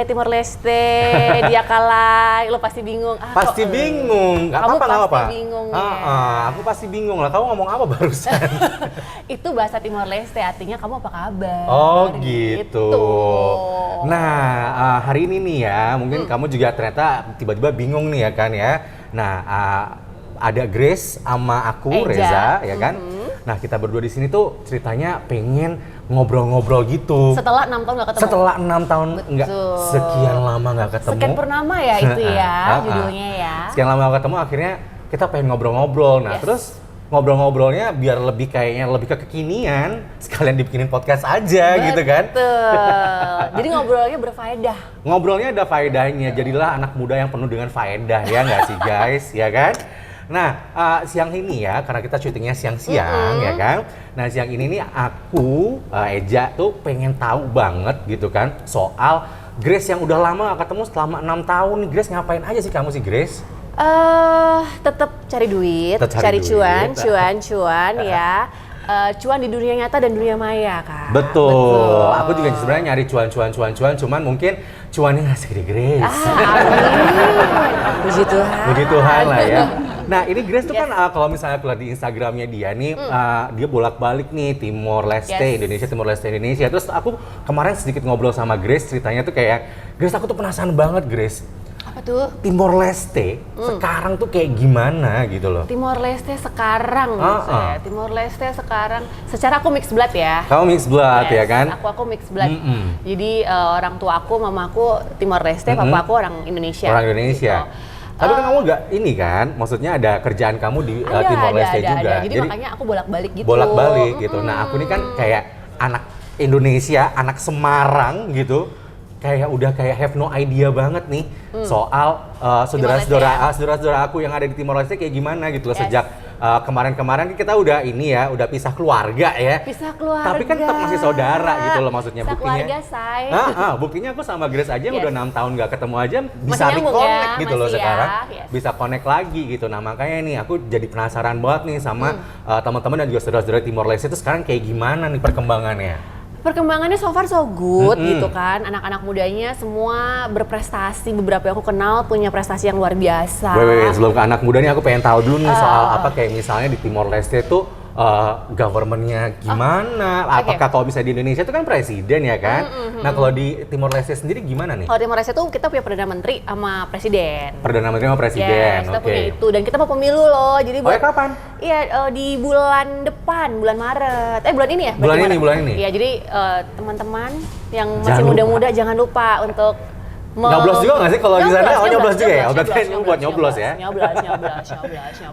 Timor Leste, dia kalah, lo pasti bingung. Pasti bingung, nggak apa-apa, nggak apa-apa. Bingung, Aku pasti bingung lah, kamu ngomong apa barusan? Itu bahasa Timor Leste, artinya kamu apa kabar? Oh gitu. Nah, hari ini nih ya, mungkin kamu juga ternyata tiba-tiba bingung nih ya kan ya. Nah, ada Grace sama aku, Eja. Reza, ya kan? Nah, kita berdua di sini tuh ceritanya pengen ngobrol-ngobrol gitu. Setelah 6 tahun nggak ketemu? Setelah 6 tahun nggak, sekian lama nggak ketemu. Sekian purnama ya itu ya, judulnya ya. Sekian lama nggak ketemu, akhirnya kita pengen ngobrol-ngobrol. Nah, terus ngobrol-ngobrolnya biar lebih kayaknya lebih ke kekinian, sekalian dibikinin podcast aja gitu kan. Betul. Jadi ngobrolnya berfaedah. Ngobrolnya ada faedahnya, jadilah anak muda yang penuh dengan faedah ya nggak sih guys, ya kan? Nah, siang ini ya, karena kita syutingnya siang-siang ya kan. Nah, siang ini nih aku, Eja tuh pengen tahu banget gitu kan soal Grace yang udah lama gak ketemu selama 6 tahun nih. Grace ngapain aja sih kamu sih Grace? Tetap cari duit, cari cuan ya. Cuan di dunia nyata dan dunia maya kan. Betul. Aku juga sebenarnya nyari cuan, cuman mungkin cuannya nggak segede Grace. Puji Tuhan. Puji Tuhan lah ya. Nah ini Grace tuh kan kalau misalnya aku lihat di Instagramnya dia nih, dia bolak-balik nih Timor Leste, Indonesia, Timor Leste, Indonesia. Terus aku kemarin sedikit ngobrol sama Grace, ceritanya tuh kayak, Grace aku tuh penasaran banget Grace. Apa tuh? Timor Leste sekarang tuh kayak gimana gitu loh? Timor Leste sekarang maksudnya. Timor Leste sekarang, secara aku mixed blood ya. Kamu mixed blood ya kan? Aku mixed blood. Jadi orang tua aku, mama aku Timor Leste, papa aku orang Indonesia. Orang Indonesia. Gitu. Tapi kan kamu nggak ini kan, maksudnya ada kerjaan kamu di Timor Leste juga. Ada. Jadi makanya aku bolak-balik gitu. Bolak-balik gitu. Nah aku ini kan kayak anak Indonesia, anak Semarang gitu. Kayak udah kayak have no idea banget nih soal saudara-saudara aku yang ada di Timor Leste kayak gimana gitu loh. Sejak kemarin-kemarin kita udah ini ya, udah pisah keluarga ya. Pisah keluarga. Tapi kan tetap masih saudara gitu loh maksudnya. Pisah buktinya. Keluarga, say. Buktinya aku sama Grace aja udah 6 tahun gak ketemu aja bisa Masih nyambung reconnect ya, gitu loh masih sekarang. ya. Bisa connect lagi gitu. Nah makanya nih aku jadi penasaran banget nih sama teman-teman dan juga saudara-saudara Timor Leste itu sekarang kayak gimana nih perkembangannya? Perkembangannya so far so good gitu kan. Anak-anak mudanya semua berprestasi, beberapa yang aku kenal punya prestasi yang luar biasa. Sebelum ke anak muda nih aku pengen tahu dulu nih soal apa kayak misalnya di Timor Leste tuh government-nya gimana? Apakah kalau misalnya di Indonesia itu kan presiden ya kan? Nah kalau di Timor Leste sendiri gimana nih? Kalau Timor Leste tuh kita punya Perdana Menteri sama Presiden. Perdana Menteri sama Presiden, kita punya itu. Dan kita mau pemilu loh, jadi kapan? Iya, di bulan depan, bulan Maret. Bulan ini ya? Bulan ini. Iya, jadi teman-teman yang masih muda-muda jangan lupa untuk nyoblos juga nggak sih kalau di sana? Nyoblos juga ya? Berarti ini buat nyoblos ya? Nyoblos.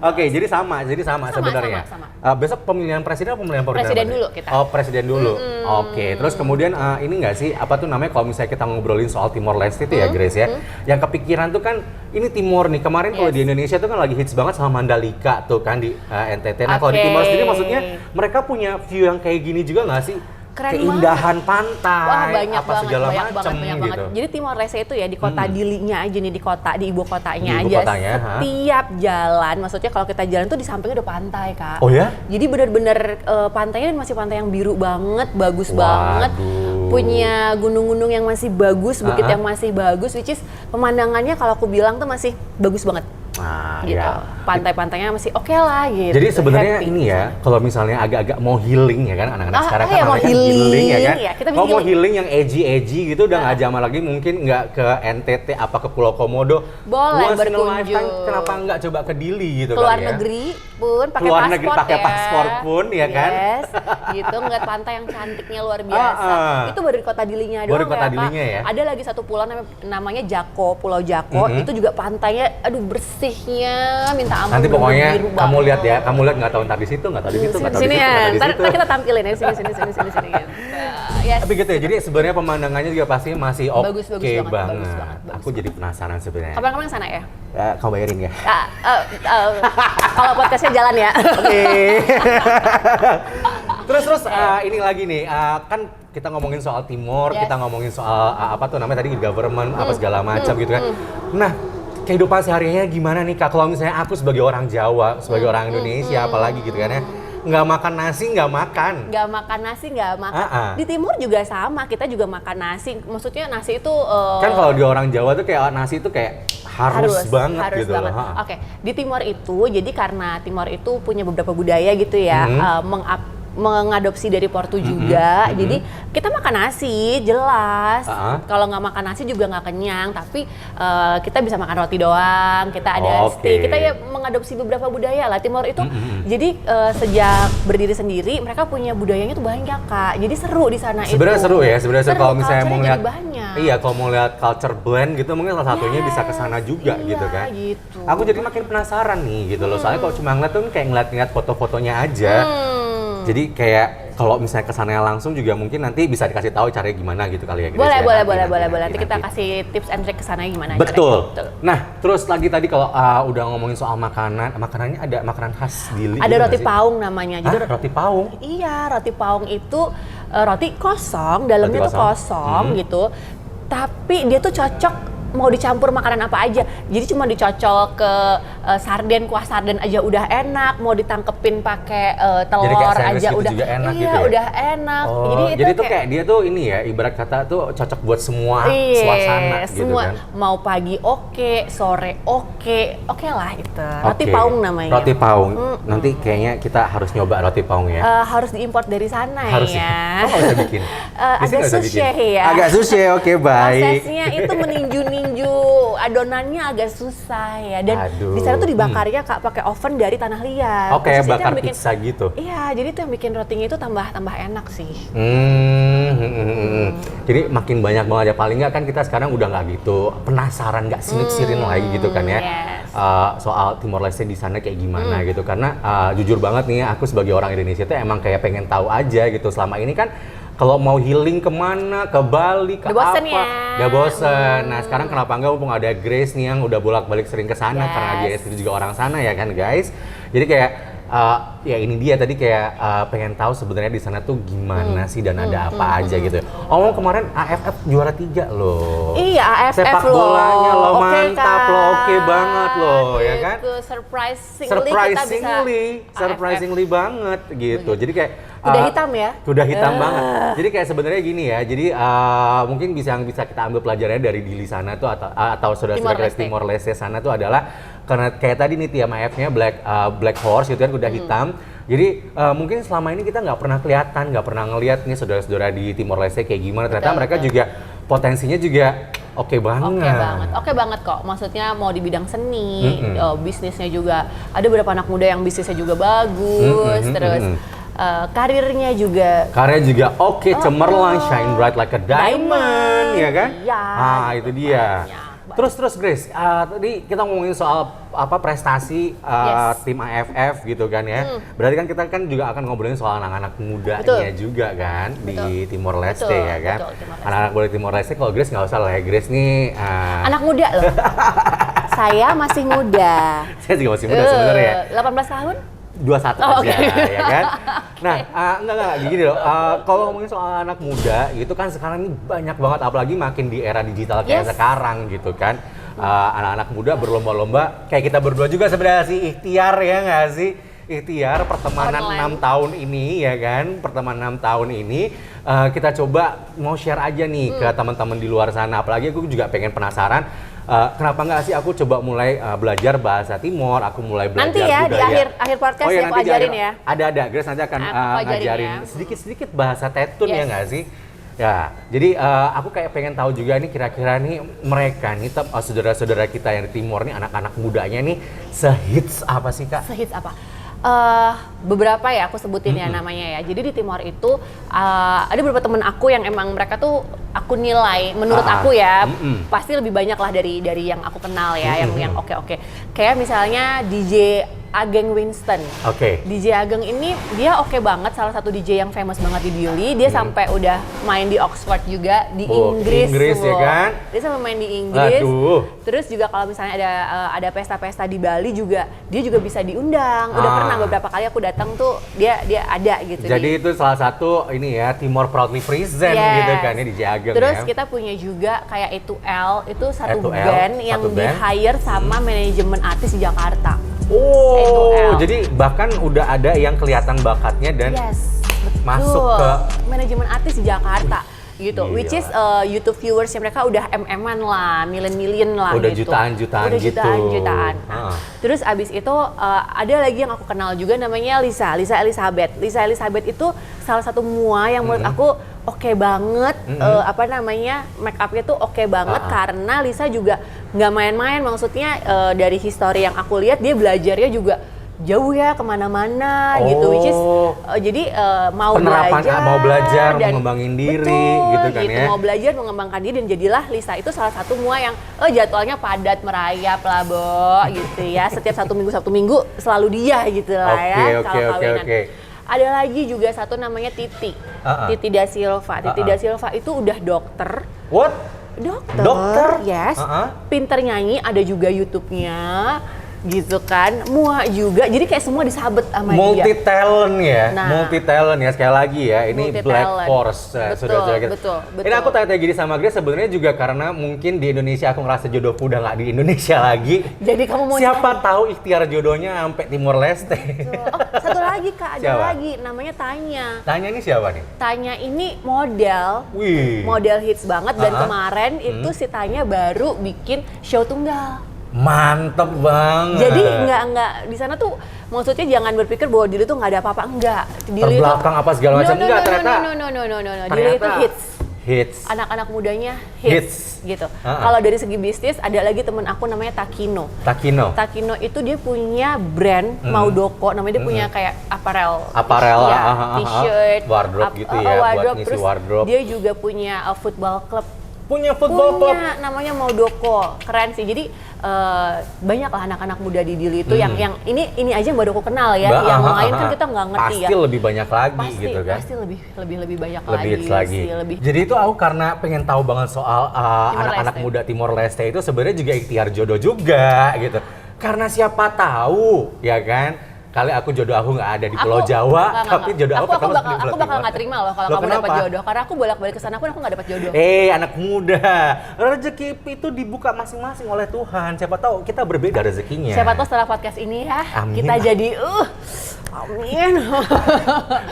Oke, jadi sama sebenarnya. Besok pemilihan presiden atau pemilihan perdana? Presiden dulu kita. Oh, presiden dulu. Oke, terus kemudian ini nggak sih, apa tuh namanya kalau misalnya kita ngobrolin soal Timor Leste itu ya Grace ya, yang kepikiran tuh kan ini Timor nih, kemarin kalau di Indonesia tuh kan lagi hits banget sama Mandalika tuh kan di NTT. Nah kalau di Timor sendiri maksudnya mereka punya view yang kayak gini juga nggak sih? Keren keindahan pantai, banyak apa segala macam gitu. Jadi Timor Leste itu ya di kota Dili-nya aja nih, di ibu kotanya di aja. Kotanya, setiap jalan, maksudnya kalau kita jalan tuh di sampingnya udah pantai, Kak. Oh ya? Jadi bener-bener pantainya masih pantai yang biru banget, bagus banget. Punya gunung-gunung yang masih bagus, bukit yang masih bagus, which is pemandangannya kalau aku bilang tuh masih bagus banget. Gitu. Ya. Pantai-pantainya masih oke lah gitu. Jadi sebenarnya ini ya, kalau misalnya agak-agak mau healing ya kan, anak-anak sekarang kan mau healing ya kan. Ya, kalau mau healing yang edgy gitu udah nggak zaman lagi, mungkin nggak ke NTT apa ke Pulau Komodo. Boleh berkunjung. Kenapa nggak coba ke Dili gitu keluar kan ya? negeri pun pakai paspor pun ya kan. Yes, gitu ngeliat pantai yang cantiknya luar biasa. Itu baru di kota Dilinya doang. Baru kota Dilinya ya. Ada lagi satu pulau namanya Jako, Pulau Jako. Itu juga pantainya aduh bersihnya minta ampun. Nanti pokoknya kamu lihat ya, nggak tahu ntar di situ, nggak tahu di situ, nggak tahu di situ, nggak tahu di situ. Ntar kita tampilin ya sini. Yes. Tapi gitu ya, jadi sebenarnya pemandangannya juga pasti masih oke banget. banget. Aku jadi penasaran sebenarnya. Kapan-kapan sana ya? Kau bayarin ya? Kalau podcastnya jalan ya. Oke. Terus ini lagi nih, kan kita ngomongin soal Timor, kita ngomongin soal apa tuh namanya tadi government apa segala macam gitu kan. Nah, kehidupan sehariannya gimana nih Kak? Kalau misalnya aku sebagai orang Jawa, sebagai orang Indonesia apalagi gitu kan ya. nggak makan nasi, nggak makan. Nggak makan nasi, nggak makan. Di timur juga sama, kita juga makan nasi. Maksudnya nasi itu kan kalau di orang Jawa tuh kayak nasi itu kayak harus banget harus gitu banget. loh. Oke, di timur itu jadi karena timur itu punya beberapa budaya gitu ya, mengadopsi dari Portu juga. Jadi kita makan nasi jelas. Kalau nggak makan nasi juga nggak kenyang. Tapi kita bisa makan roti doang. Kita ada steak. Kita ya mengadopsi beberapa budaya lah. Timur itu. Jadi sejak berdiri sendiri mereka punya budayanya tuh banyak Kak. Jadi seru di sana itu. Sebenarnya seru ya. Sebenarnya kalau misalnya mau lihat, iya kalau mau lihat culture blend gitu mungkin salah satunya bisa ke sana juga gitu kan. Gitu. Aku jadi makin penasaran nih gitu loh. Soalnya kalau cuma ngeliat tuh kayak ngeliat foto-fotonya aja. Jadi kayak kalau misalnya kesananya langsung juga mungkin nanti bisa dikasih tahu caranya gimana gitu kali ya. Boleh. Nanti kita kasih tips and trick kesananya gimana. Betul. Nah, terus lagi tadi kalau udah ngomongin soal makanannya ada makanan khas di Lili. Ada roti paung namanya. Jadi roti paung? Iya, roti paung itu roti kosong, dalamnya tuh kosong gitu. Tapi dia tuh cocok mau dicampur makanan apa aja. Jadi cuma dicocol ke kuah sarden aja udah enak, mau ditangkepin pakai telur aja gitu udah enak iya, gitu ya? Udah enak. Jadi tuh kayak dia tuh ini ya, ibarat kata tuh cocok buat semua suasana gitu kan. Mau pagi sore oke lah itu. Roti paung namanya. Roti paung. Nanti kayaknya kita harus nyoba roti paung ya. Harus diimport dari sana harus ya. Kok nggak bisa bikin? Agak susah ya. Agak susah, oke baik. Prosesnya itu meninju adonannya agak susah ya, dan di sana tuh dibakarnya Kak pakai oven dari tanah liat. Oke, bakar pizza gitu. Iya, jadi itu yang bikin rotinya itu tambah enak sih. Jadi makin banyak banget ya, paling nggak kan kita sekarang udah nggak gitu penasaran, nggak sirik-sirin lagi gitu kan ya. Soal Timor Leste di sana kayak gimana gitu, karena jujur banget nih aku sebagai orang Indonesia tuh emang kayak pengen tahu aja gitu. Selama ini kan kalau mau healing kemana, ke Bali, ke bosen apa, ya? Gak bosen. Nah sekarang kenapa enggak, mumpung ada Grace nih yang udah bolak-balik sering ke sana, karena dia itu juga orang sana ya kan guys. Jadi kayak ya ini dia tadi kayak pengen tahu sebenarnya di sana tuh gimana sih dan ada apa aja gitu. Oh kemarin AFF juara 3 loh. Iya AFF sepak loh. bolanya lo mantap loh, oke banget loh ya kan. Surprisingly banget gitu. Jadi kayak kuda hitam ya? Kuda hitam banget. Jadi kayak sebenarnya gini ya. Jadi mungkin bisa kita ambil pelajarannya dari Dili sana tuh atau saudara-saudara Timor Leste sana tuh adalah karena kayak tadi nih TMAF-nya Black Horse gitu kan, kuda hitam. Jadi mungkin selama ini kita nggak pernah kelihatan, nggak pernah ngelihat nih saudara-saudara di Timor Leste kayak gimana. Ternyata mereka juga potensinya juga oke banget kok. Maksudnya mau di bidang seni, bisnisnya juga ada beberapa anak muda yang bisnisnya juga bagus, terus karirnya juga oke, cemerlang, shine bright like a diamond, ya kan? Iya. Itu dia. Terus Grace, tadi kita ngomongin soal prestasi tim AFF gitu kan ya. Berarti kan kita kan juga akan ngobrolin soal anak-anak mudanya juga kan di Timor Leste ya kan. Anak-anak muda Timor Leste, kalau Grace nggak usah lah ya, Grace nih anak muda loh. Saya masih muda. Saya juga masih muda sebenarnya. 18 tahun? 21 aja, ya kan? Nah, enggak, gini loh, kalau ngomongin soal anak muda, gitu kan sekarang ini banyak banget, apalagi makin di era digital kayak sekarang gitu kan. Anak-anak muda berlomba-lomba, kayak kita berdua juga sebenarnya sih, ikhtiar ya nggak sih? Ikhtiar pertemanan 6 tahun ini ya kan, pertemanan 6 tahun ini kita coba mau share aja nih ke teman-teman di luar sana, apalagi aku juga pengen penasaran. Kenapa nggak sih aku coba mulai belajar bahasa Timor, aku mulai belajar nanti ya budaya. Di akhir podcast ya aku ajarin ya. Ada, Grace nanti akan ngajarin sedikit-sedikit bahasa Tetun ya nggak sih? Ya, jadi aku kayak pengen tahu juga nih kira-kira nih mereka nih saudara-saudara kita yang di Timor nih, anak-anak mudanya nih sehits apa sih Kak? Sehits apa? Beberapa ya aku sebutin ya namanya ya. Jadi di Timor itu ada beberapa temen aku yang emang mereka tuh aku nilai menurut aku ya pasti lebih banyak lah dari yang aku kenal ya, yang oke. Kayak misalnya DJ Ageng Winston. DJ Ageng ini dia oke banget, salah satu DJ yang famous banget di Dili. Dia sampai udah main di Oxford juga, di Inggris ya kan? Dia sampai main di Inggris. Aduh. Terus juga kalau misalnya ada pesta-pesta di Bali juga, dia juga bisa diundang. Udah pernah beberapa kali aku datang tuh dia ada gitu. Jadi itu salah satu ini ya, Timor proudly present gitu kan ya, DJ Ageng. Terus kita punya juga kayak E2L, itu satu band yang di hire sama manajemen artis di Jakarta. Oh, jadi bahkan udah ada yang kelihatan bakatnya dan Yes, betul. masuk ke manajemen artis di Jakarta gitu. Gila. Which is YouTube viewersnya mereka udah MM-an lah, million lah Udah gitu. jutaan-jutaan Udah gitu. jutaan-jutaan. Nah, terus abis itu ada lagi yang aku kenal juga namanya Lisa Elizabeth. Lisa Elizabeth itu salah satu mua yang menurut aku oke banget, apa namanya, make up-nya tuh oke banget karena Lisa juga nggak main-main, maksudnya dari history yang aku lihat dia belajarnya juga jauh ya kemana-mana gitu, which is jadi mau belajar dan mengembangin diri betul, gitu kan ya. Mau belajar mengembangkan diri dan jadilah Lisa itu salah satu mua yang jadwalnya padat merayap lah Bo gitu ya, setiap Sabtu Minggu selalu dia gitu lah ya kalau kawinan. Ada lagi juga satu namanya Titi Da Silva. Titi Da Silva itu udah dokter. What? Dokter? Yes. Pinter nyanyi, ada juga YouTube-nya. Gitu kan, mua juga, jadi kayak semua disabet sama multi dia. talent ya, Nah, multi talent ya, sekali lagi ya, ini Black Force. Betul. Ini aku tanya gini sama Grace sebenarnya juga karena mungkin di Indonesia aku ngerasa jodohku udah nggak di Indonesia lagi. Jadi kamu mau siapa tahu ikhtiar jodohnya sampai Timor Leste. Satu lagi Kak, ada siapa? lagi namanya Tanya. Tanya ini siapa nih? Tanya ini model. Wih. Model hits banget dan kemarin itu si Tanya baru bikin show tunggal. Mantep banget. Jadi nggak di sana tuh maksudnya jangan berpikir bahwa diri tuh nggak ada apa-apa, enggak. Terbelakang apa segala macam enggak ternyata. No. Diri itu hits. Anak-anak mudanya hits. Gitu. Kalau dari segi bisnis ada lagi temen aku namanya Takino itu dia punya brand Maudoko, namanya dia punya kayak apparel ya, t-shirt, wardrobe gitu ya, buat ngisi terus wardrobe. Dia juga punya football club. Punya club namanya Maudoko, keren sih. Jadi banyak lah anak-anak muda di Dili itu yang ini aja yang baru aku kenal ya. Yang lain kan kita nggak ngerti pasti ya. Pasti lebih banyak lagi gitu kan. Pasti lebih banyak lagi. Jadi itu aku karena pengen tahu banget soal anak-anak muda Timor Leste itu sebenarnya juga ikhtiar jodoh juga gitu. Karena siapa tahu ya kan. Kali jodoh aku nggak ada di Pulau Jawa, tapi jodoh aku bakal nggak terima loh kalau kamu dapat jodoh, karena aku bolak-balik ke sana pun aku nggak dapat jodoh. Anak muda, rezeki itu dibuka masing-masing oleh Tuhan. Siapa tahu kita berbeda rezekinya. Siapa tahu setelah podcast ini ya, amin. Kita jadi amin.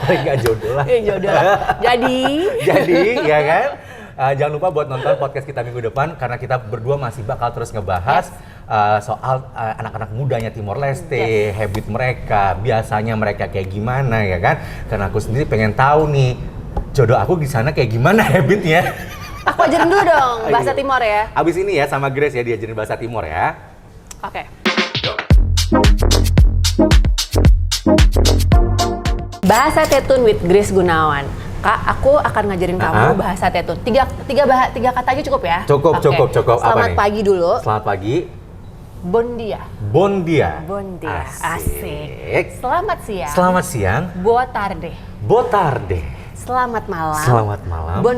Nggak jodoh lah. Jodoh lah. Jadi ya kan. Jangan lupa buat nonton podcast kita minggu depan karena kita berdua masih bakal terus ngebahas soal anak-anak mudanya Timor Leste, habit mereka, biasanya mereka kayak gimana ya kan? Karena aku sendiri pengen tahu nih jodoh aku di sana kayak gimana habitnya. Aku ajarin dulu dong bahasa Timor ya. Abis ini ya sama Grace ya diajarin bahasa Timor ya. Oke. Bahasa Tetun with Grace Gunawan. Kak, aku akan ngajarin kamu bahasa Tetun. Tiga kata aja cukup ya? Cukup. Selamat pagi dulu. Selamat pagi. Bon dia. Asik. Selamat siang. Boa tarde. Selamat malam. Bon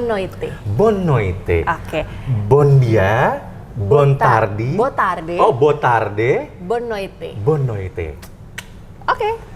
noite. Oke. Bon dia. Bon tardi. Bo tarde. Oh, bo tarde. Bon noite. Oke.